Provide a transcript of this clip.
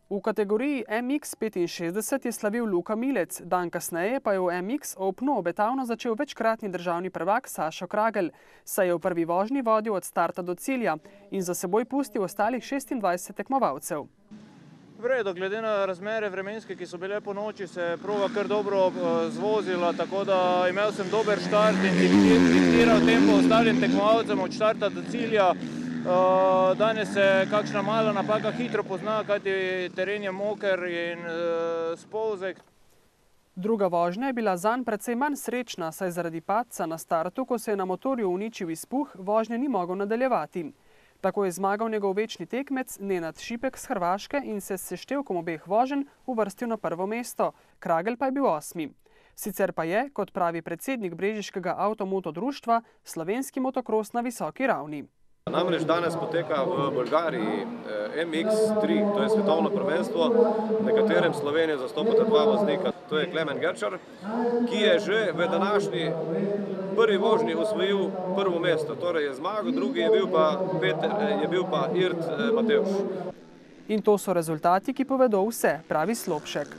V kategoriji MX65 je slavil Luka Milec, dan kasneje pa je v MX Openu obetavno začel večkratni državni prvak Sašo Kragelj, saj je v prvi vožnji vodil od starta do cilja in za seboj pustil ostalih 26 tekmovalcev. V redu, glede na razmere vremenske, ki so bile po noči, se je proga kar dobro zvozila, tako da imel sem dober štart in diktiral tempo ostalim tekmovalcem od štarta do cilja. Danes se kakšna mala napaka hitro pozna, kajti teren je moker in spolzek. Druga vožnja je bila zanj precej manj srečna, saj zaradi padca na startu, ko se je na motorju uničil izpuh, vožnje ni mogel nadaljevati. Tako je zmagal njegov večni tekmec Nenad Šipek z Hrvaške in se s seštevkom obeh voženj uvrstil na prvo mesto, Kragelj pa je bil 8. Sicer pa je, kot pravi predsednik brežiškega avtomoto društva, slovenski motokros na visoki ravni. Namreč danes poteka v Bolgariji MX3, to je svetovno prvenstvo, na katerem Slovenijo zastopata dva voznika. To je Klemen Gerčar, ki je že v današnji prvi vožnji osvojil prvo mesto, torej je zmagal, drugi je bil pa Irt Matevž. In to so rezultati, ki povedo vse, pravi Slopšek.